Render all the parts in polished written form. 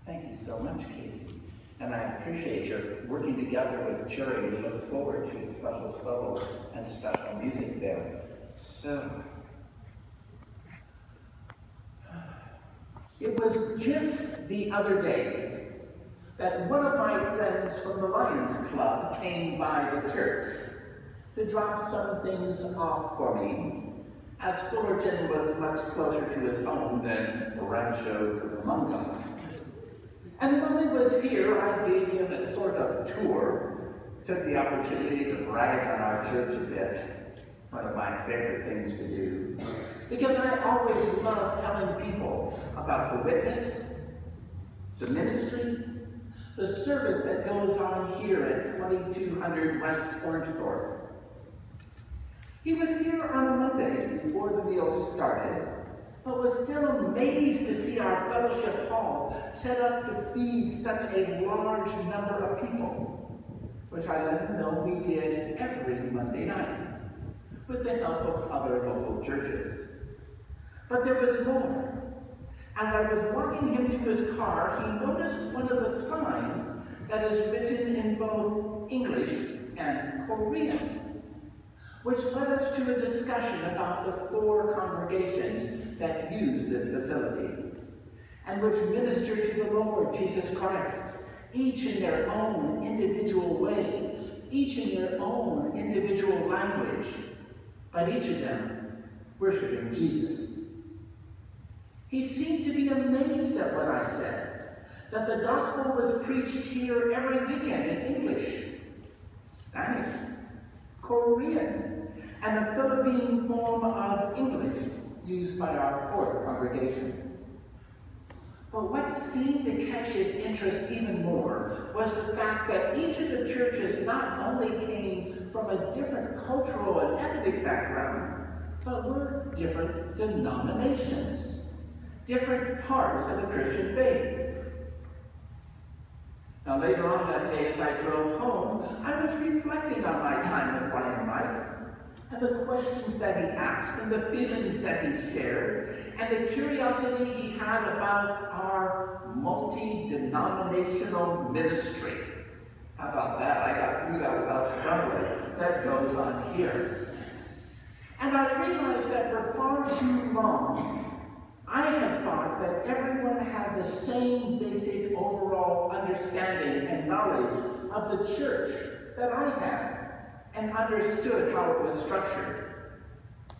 Thank you so much, Casey. And I appreciate your working together with Jerry. We look forward to special solo and special music there. So, it was just the other day that one of my friends from the Lions Club came by the church to drop some things off for me, as Fullerton was much closer to his home than Rancho Cucamonga. And while he was here, I gave him a sort of tour, took the opportunity to brag on our church a bit, one of my favorite things to do, because I always love telling people about the witness, the ministry, the service that goes on here at 2200 West Orangethorpe. He was here on a Monday before the meal started, but was still amazed to see our fellowship hall set up to feed such a large number of people, which I let him know we did every Monday night, with the help of other local churches. But there was more. As I was walking him to his car, he noticed one of the signs that is written in both English and Korean, which led us to a discussion about the 4 congregations that use this facility, and which minister to the Lord Jesus Christ, each in their own individual way, each in their own individual language, but each of them worshiping Jesus. He seemed to be amazed at what I said, that the gospel was preached here every weekend in English, Spanish, Korean, and a Philippine form of English used by our 4th congregation. But what seemed to catch his interest even more was the fact that each of the churches not only came from a different cultural and ethnic background, but were different denominations, different parts of the Christian faith. Now later on that day as I drove home, I was reflecting on my time with Brian Mike, and the questions that he asked, and the feelings that he shared, and the curiosity he had about our multi-denominational ministry. How about that? I got through that without stumbling. That goes on here. And I realized that for far too long, I had thought that everyone had the same basic overall understanding and knowledge of the church that I had, and understood how it was structured,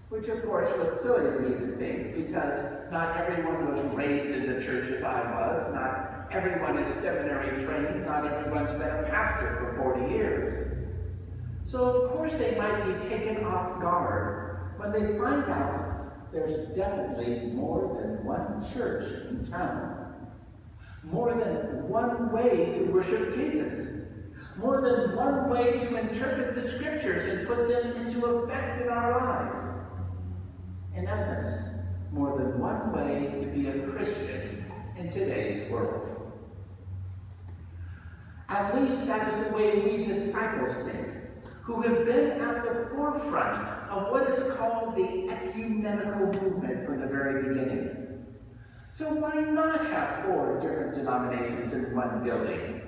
which of course was silly of me to think, because not everyone was raised in the church as I was, not everyone is seminary trained, not everyone's been a pastor for 40 years. So of course they might be taken off guard when they find out there's definitely more than one church in town, more than one way to worship Jesus, more than one way to interpret the scriptures and put them into effect in our lives. In essence, more than one way to be a Christian in today's world. At least that is the way we disciples think, who have been at the forefront of what is called the ecumenical movement from the very beginning. So why not have 4 different denominations in one building?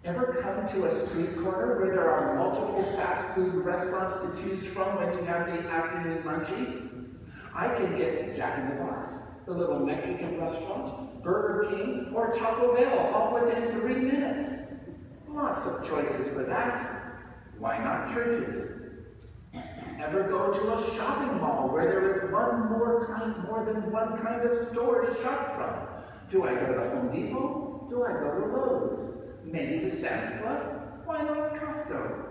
Ever come to a street corner where there are multiple fast food restaurants to choose from when you have the afternoon munchies? I can get to Jack in the Box, the little Mexican restaurant, Burger King, or Taco Bell, all within 3 minutes. Lots of choices for that. Why not churches? Ever go to a shopping mall where there is more than one kind of store to shop from? Do I go to Home Depot? Do I go to Lowe's? Maybe to Sam's Club? Why not Costco?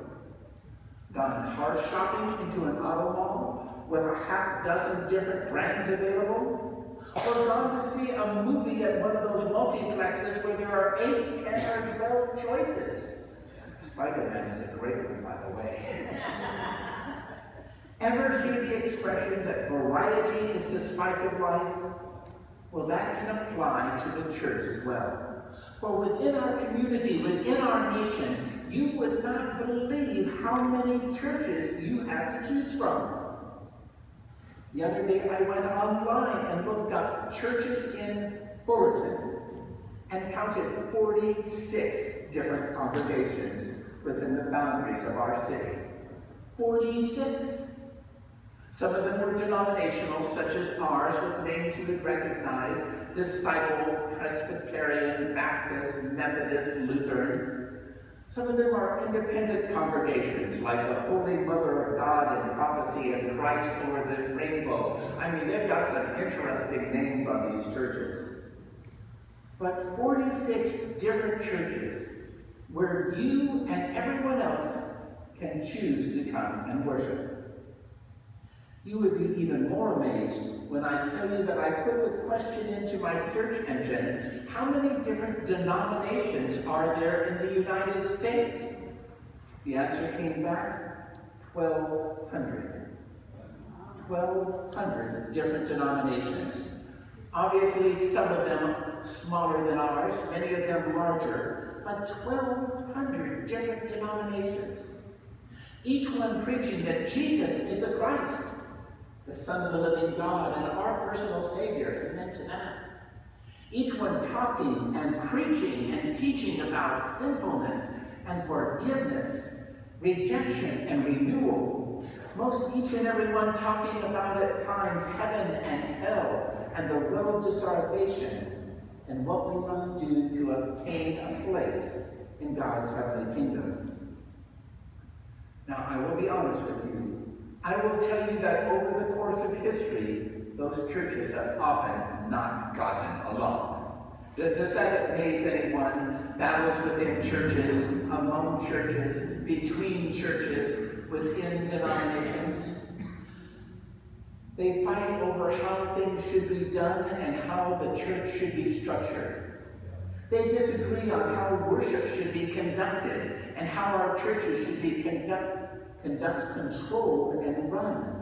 Gone car shopping into an auto mall with a half-dozen different brands available? Or gone to see a movie at one of those multiplexes where there are 8, 10, or 12 choices? Spider-Man is a great one, by the way. Ever hear the expression that variety is the spice of life? Well, that can apply to the church as well. For within our community, within our nation, you would not believe how many churches you have to choose from. The other day I went online and looked up churches in Fullerton, and counted 46 different congregations within the boundaries of our city. 46. Some of them were denominational, such as ours, with names you would recognize: Disciple, Presbyterian, Baptist, Methodist, Lutheran. Some of them are independent congregations, like the Holy Mother of God in Prophecy and Christ over the Rainbow. I mean, they've got some interesting names on these churches. But 46 different churches where you and everyone else can choose to come and worship. You would be even more amazed when I tell you that I put the question into my search engine: how many different denominations are there in the United States? The answer came back: 1,200. 1,200 different denominations. Obviously, some of them smaller than ours, many of them larger, but 1,200 different denominations. Each one preaching that Jesus is the Christ, the Son of the living God, and our personal Savior. Amen to that. Each one talking and preaching and teaching about sinfulness and forgiveness, redemption and renewal. Most each and every one talking about at times heaven and hell and the road to salvation and what we must do to obtain a place in God's heavenly kingdom. Now, I will be honest with you. I will tell you that over the course of history, those churches have often not gotten along. Does that amaze anyone? Battles within churches, among churches, between churches, within denominations. They fight over how things should be done and how the church should be structured. They disagree on how worship should be conducted and how our churches should be controlled and run.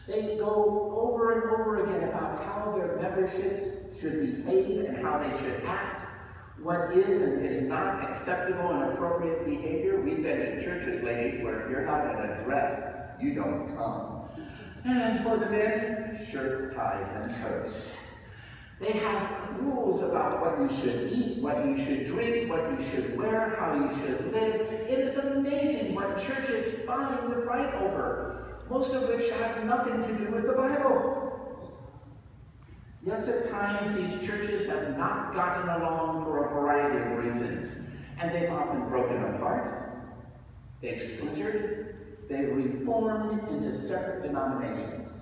They go over and over again about how their memberships should behave and how they should act, what is and is not acceptable and appropriate behavior. We've been in churches, ladies, where if you're not in a dress, you don't come. And for the men, shirt, ties, and coats. They have rules about what you should eat, what you should drink, what you should wear, how you should live. It is amazing what churches find to fight over, most of which have nothing to do with the Bible. Yes, at times these churches have not gotten along for a variety of reasons, and they've often broken apart, they've splintered, they've reformed into separate denominations.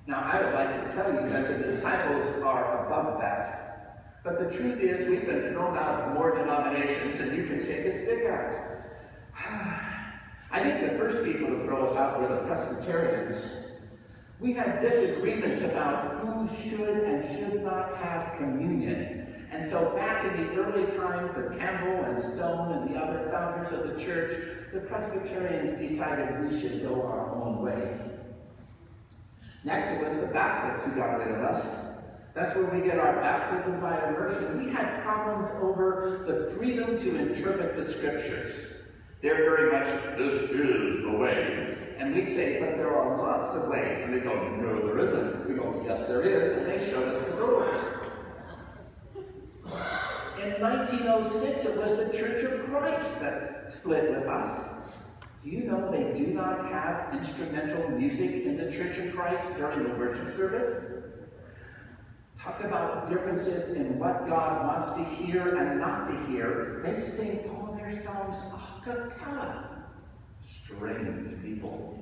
Now, I would like to tell you that the disciples are above that. But the truth is, we've been thrown out of more denominations than you can shake a stick at. I think the first people to throw us out were the Presbyterians. We had disagreements about who should and should not have communion. And so back in the early times of Campbell and Stone and the other founders of the church, the Presbyterians decided we should go our own way. Next, it was the Baptists who got rid of us. That's where we get our baptism by immersion. We had problems over the freedom to interpret the scriptures. They're very much, this is the way. And we'd say, but there are lots of ways. And they go, no, there isn't. We go, yes, there is. And they showed us the door. In 1906, it was the Church of Christ that split with us. Do you know they do not have instrumental music in the Church of Christ during the worship service? Talk about differences in what God wants to hear and not to hear. They sing all their songs a cappella. Strange people.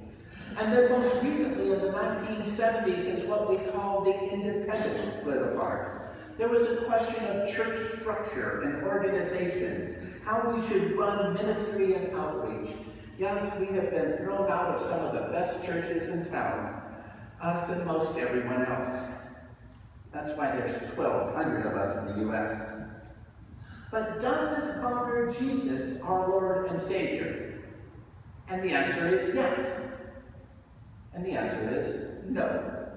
And then most recently in the 1970s is what we call the independent split apart. There was a question of church structure and organizations, how we should run ministry and outreach. Yes, we have been thrown out of some of the best churches in town, us and most everyone else. That's why there's 1,200 of us in the U.S. But does this bother Jesus, our Lord and Savior? And the answer is yes. And the answer is no.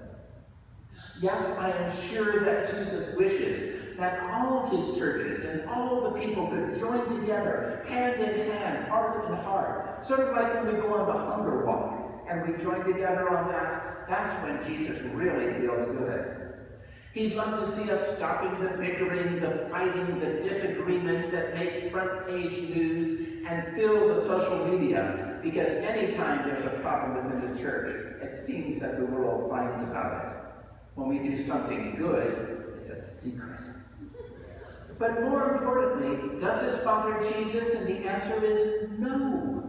Yes, I am sure that Jesus wishes that all his churches and all the people could join together, hand in hand, heart in heart. Sort of like when we go on the hunger walk and we join together on that. That's when Jesus really feels good. He'd love to see us stopping the bickering, the fighting, the disagreements that make front page news and fill the social media, because anytime there's a problem within the church, it seems that the world finds about it. When we do something good, it's a secret. But more importantly, does this bother Jesus? And the answer is no.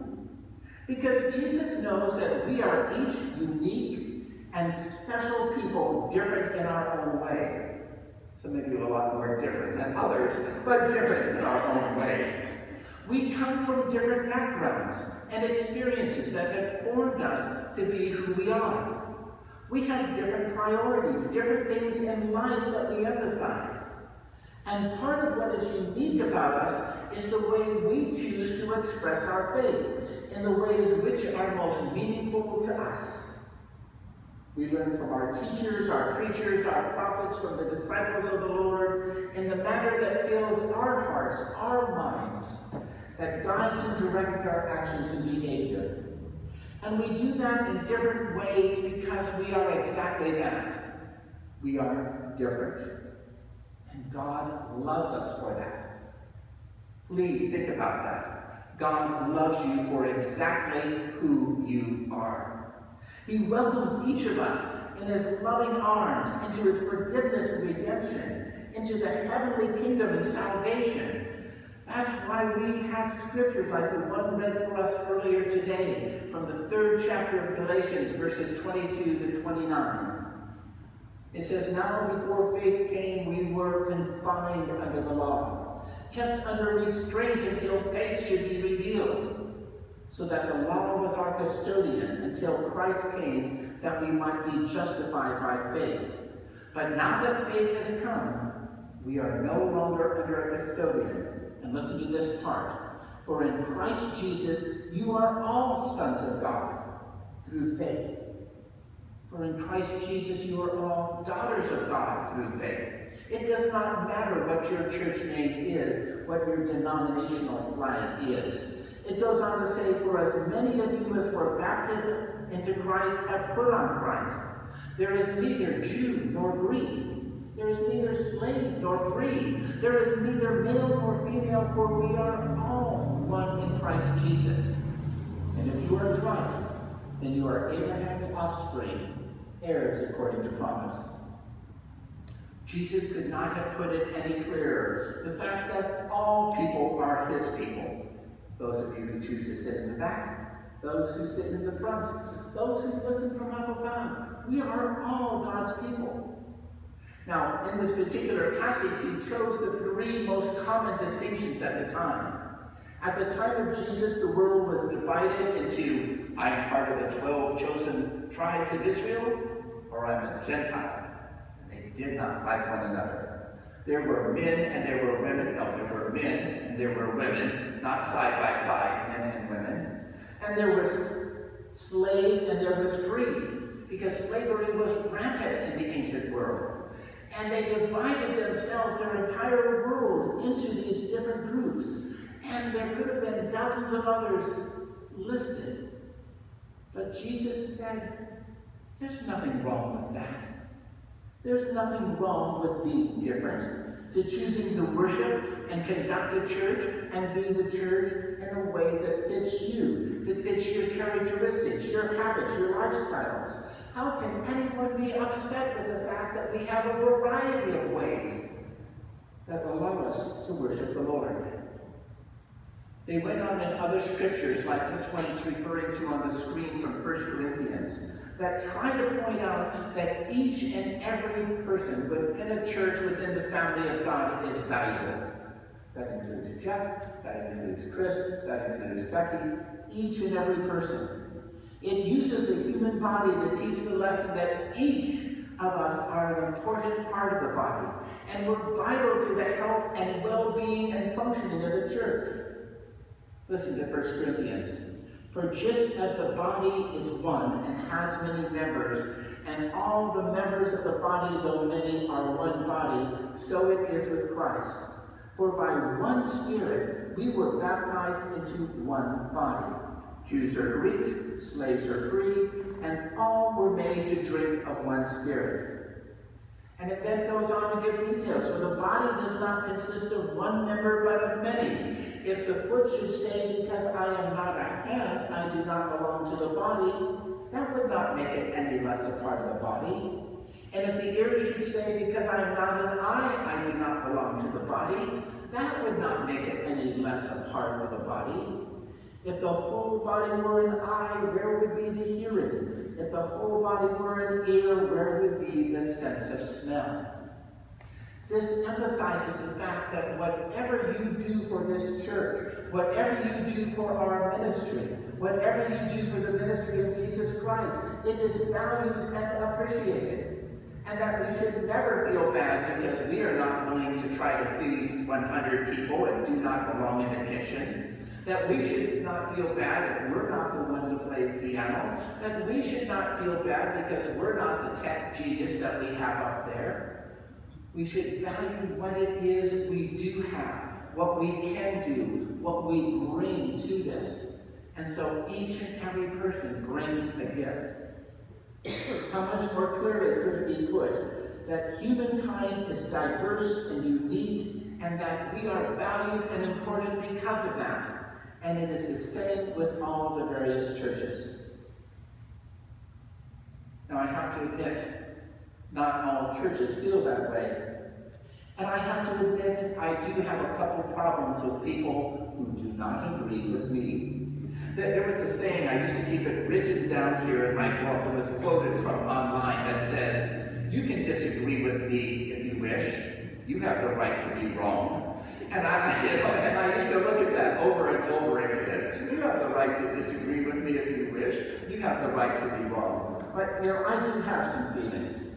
Because Jesus knows that we are each unique and special people, different in our own way. Some of you are a lot more different than others, but different in our own way. We come from different backgrounds and experiences that have formed us to be who we are. We have different priorities, different things in life that we emphasize. And part of what is unique about us is the way we choose to express our faith, in the ways which are most meaningful to us. We learn from our teachers, our preachers, our prophets, from the disciples of the Lord, in the manner that fills our hearts, our minds, that guides and directs our actions and behavior. And we do that in different ways because we are exactly that. We are different. And God loves us for that. Please think about that. God loves you for exactly who you are. He welcomes each of us in his loving arms into his forgiveness and redemption, into the heavenly kingdom and salvation. That's why we have scriptures like the one read for us earlier today from the 3rd chapter of Galatians, verses 22 to 29. It says, "Now before faith came, we were confined under the law, kept under restraint until faith should be revealed, so that the law was our custodian until Christ came, that we might be justified by faith. But now that faith has come, we are no longer under a custodian." And listen to this part. "For in Christ Jesus, you are all sons of God through faith. For in Christ Jesus, you are all daughters of God through faith." It does not matter what your church name is, what your denominational flag is. It goes on to say, "For as many of you as were baptized into Christ have put on Christ. There is neither Jew nor Greek. There is neither slave nor free. There is neither male nor female, for we are all one in Christ Jesus. And if you are Christ, then you are Abraham's offspring, heirs according to promise." Jesus could not have put it any clearer. The fact that all people are his people. Those of you who choose to sit in the back, those who sit in the front, those who listen from up above. We are all God's people. Now, in this particular passage, he chose the 3 most common distinctions at the time. At the time of Jesus, the world was divided into, I'm part of the 12 chosen tribes of Israel, or I'm a Gentile. And they did not like one another. There were men and there were women. No, there were men and there were women, not side by side, men and women. And there was slave and there was free, because slavery was rampant in the ancient world. And they divided themselves, their entire world, into these different groups. And there could have been dozens of others listed. But Jesus said, there's nothing wrong with that. There's nothing wrong with being different, to choosing to worship and conduct a church and be the church in a way that fits you, that fits your characteristics, your habits, your lifestyles. How can anyone be upset with the fact that we have a variety of ways that allow us to worship the Lord? They went on in other scriptures, like this one is referring to on the screen from 1 Corinthians, that try to point out that each and every person within a church, within the family of God, is valuable. That includes Jeff, that includes Chris, that includes Becky, each and every person. It uses the human body to teach the lesson that each of us are an important part of the body, and we're vital to the health and well-being and functioning of the church. Listen to 1 Corinthians. "For just as the body is one and has many members, and all the members of the body, though many, are one body, so it is with Christ. For by one Spirit we were baptized into one body. Jews or Greeks, slaves or free, and all were made to drink of one Spirit. And it then goes on to give details. For the body does not consist of one member, but of many. If the foot should say, because I am not a hand, I do not belong to the body, that would not make it any less a part of the body. And if the ear should say, because I am not an eye, I do not belong to the body, that would not make it any less a part of the body. If the whole body were an eye, where would be the hearing? If the whole body were an ear, where would be the sense of smell? This emphasizes the fact that whatever you do for this church, whatever you do for our ministry, whatever you do for the ministry of Jesus Christ, it is valued and appreciated. And that we should never feel bad because we are not willing to try to feed 100 people and do not belong in the kitchen. That we should not feel bad if we're not the one to play piano. That we should not feel bad because we're not the tech genius that we have up there. We should value what it is we do have, what we can do, what we bring to this. And so each and every person brings a gift. How much more clearly could it be put that humankind is diverse and unique, and that we are valued and important because of that. And it is the same with all the various churches. Now I have to admit, not all churches feel that way. And I have to admit, I do have a couple problems with people who do not agree with me. There was a saying, I used to keep it written down here in my book, it was quoted from online, that says, you can disagree with me if you wish. You have the right to be wrong. And I used to look at that over and over again. You have the right to disagree with me if you wish. You have the right to be wrong. But, I do have some feelings.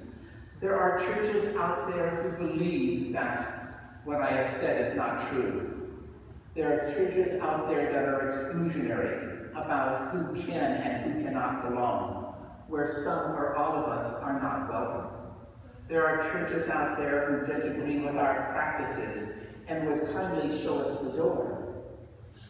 There are churches out there who believe that what I have said is not true. There are churches out there that are exclusionary about who can and who cannot belong, where some or all of us are not welcome. There are churches out there who disagree with our practices and would kindly show us the door.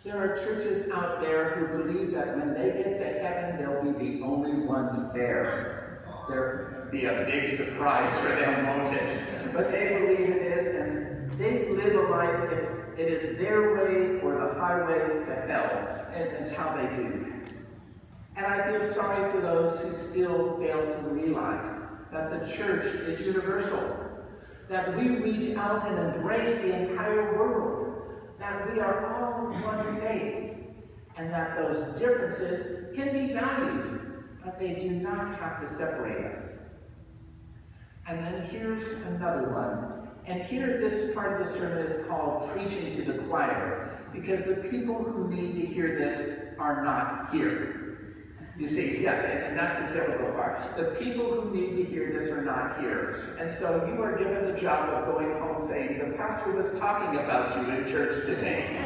There are churches out there who believe that when they get to heaven, they'll be the only ones there. There'll be a big surprise for them, won't it? But they believe it is, and they live a life, it is their way or the highway to hell, and it's how they do. And I feel sorry for those who still fail to realize that the church is universal, that we reach out and embrace the entire world, that we are all one faith, and that those differences can be valued, but they do not have to separate us. And then here's another one. And here, this part of the sermon is called Preaching to the Choir, because the people who need to hear this are not here. You see, yes, and that's the difficult part. The people who need to hear this are not here. And so you are given the job of going home saying, the pastor was talking about you in church today.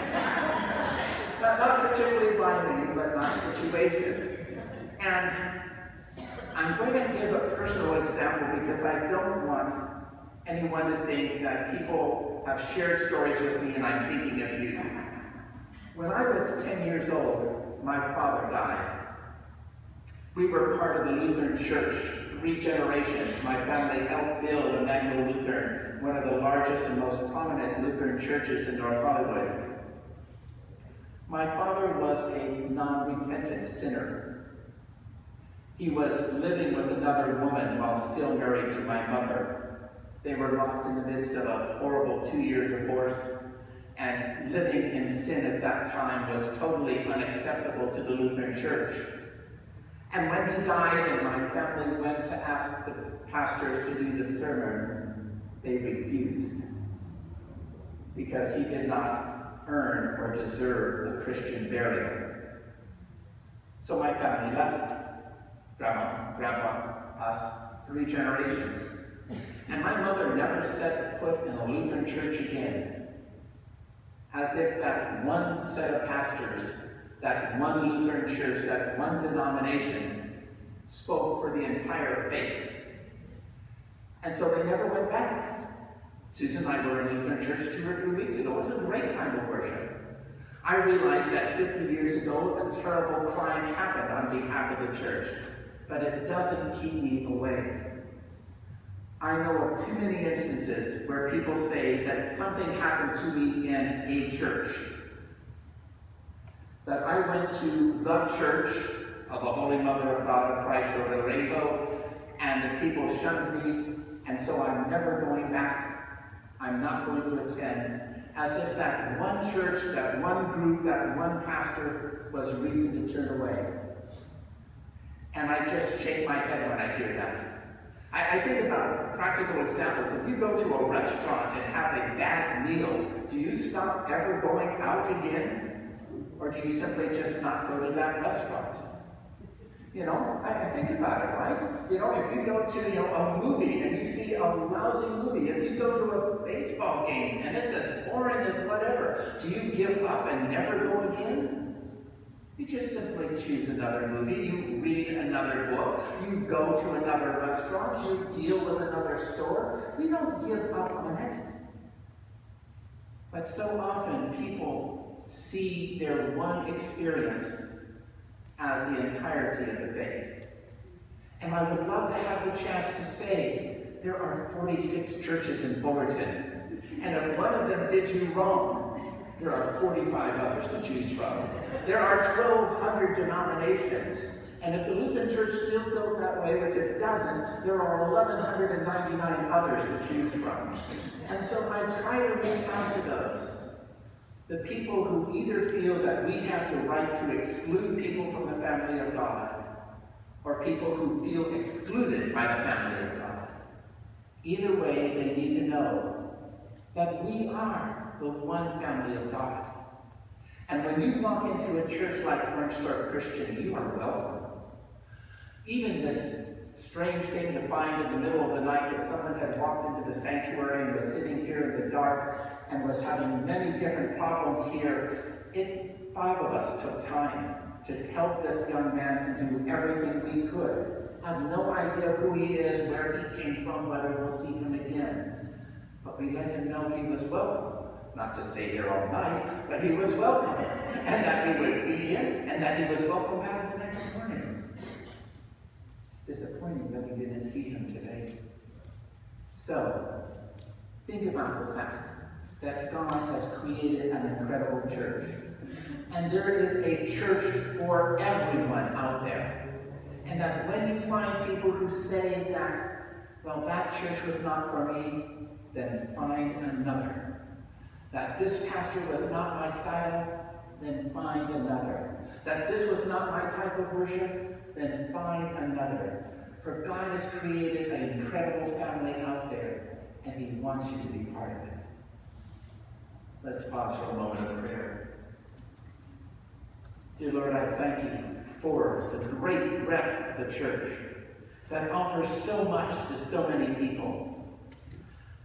Not particularly by me, but my situation. And I'm going to give a personal example because I don't want anyone to think that people have shared stories with me and I'm thinking of you. When I was 10 years old, my father died. We were part of the Lutheran Church, 3 generations. My family helped build Emmanuel Lutheran, one of the largest and most prominent Lutheran churches in North Hollywood. My father was a non-repentant sinner. He was living with another woman while still married to my mother. They were locked in the midst of a horrible 2-year divorce, and living in sin at that time was totally unacceptable to the Lutheran Church. And when he died and my family went to ask the pastors to do the sermon, they refused, because he did not earn or deserve a Christian burial. So my family left. Grandma, Grandpa, us, 3 generations. And my mother never set foot in a Lutheran church again. As if that one set of pastors, that one Lutheran church, that one denomination spoke for the entire faith. And so they never went back. Susan and I were in a Lutheran church 2 or 3 weeks ago. It was a great time of worship. I realized that 50 years ago, a terrible crime happened on behalf of the church, but it doesn't keep me away. I know of too many instances where people say that something happened to me in a church. That I went to the church of the Holy Mother of God of Christ over the rainbow, and the people shunned me, and so I'm never going back. I'm not going to attend. As if that one church, that one group, that one pastor was reason to turn away. And I just shake my head when I hear that. I think about practical examples. If you go to a restaurant and have a bad meal, do you stop ever going out again? Or do you simply just not go to that restaurant? You know, I think about it, right? You know, if you go to, a movie and you see a lousy movie, if you go to a baseball game and it's as boring as whatever, do you give up and never go again? You just simply choose another movie, you read another book, you go to another restaurant, you deal with another store. You don't give up on it. But so often people see their one experience as the entirety of the faith. And I would love to have the chance to say, there are 46 churches in Fullerton, and if one of them did you wrong, there are 45 others to choose from. There are 1,200 denominations, and if the Lutheran Church still feels that way, which it doesn't, there are 1,199 others to choose from. And so I try to reach out to those. The people who either feel that we have the right to exclude people from the family of God, or people who feel excluded by the family of God. Either way, they need to know that we are the one family of God. And when you walk into a church like Orangethorpe Christian, you are welcome. Even this strange thing to find in the middle of the night that someone had walked into the sanctuary and was sitting here in the dark and was having many different problems here. 5 of us took time to help this young man and do everything we could. Have no idea who he is, where he came from, whether we'll see him again. But we let him know he was welcome. Not to stay here all night, but he was welcome. And that we would feed him, and that he was welcome back the next morning. It's disappointing that we didn't see him today. So, think about the fact that God has created an incredible church. And there is a church for everyone out there. And that when you find people who say that, well, that church was not for me, then find another. That this pastor was not my style, then find another. That this was not my type of worship, then find another. For God has created an incredible family out there, and he wants you to be part of it. Let's pause for a moment of prayer. Dear Lord, I thank you for the great breadth of the church that offers so much to so many people.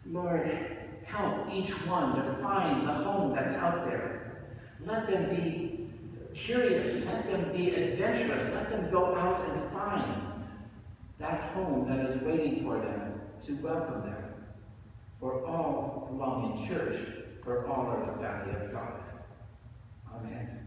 Lord, help each one to find the home that's out there. Let them be curious. Let them be adventurous. Let them go out and find that home that is waiting for them to welcome them. For all belong in church, for all are the family of God. Amen.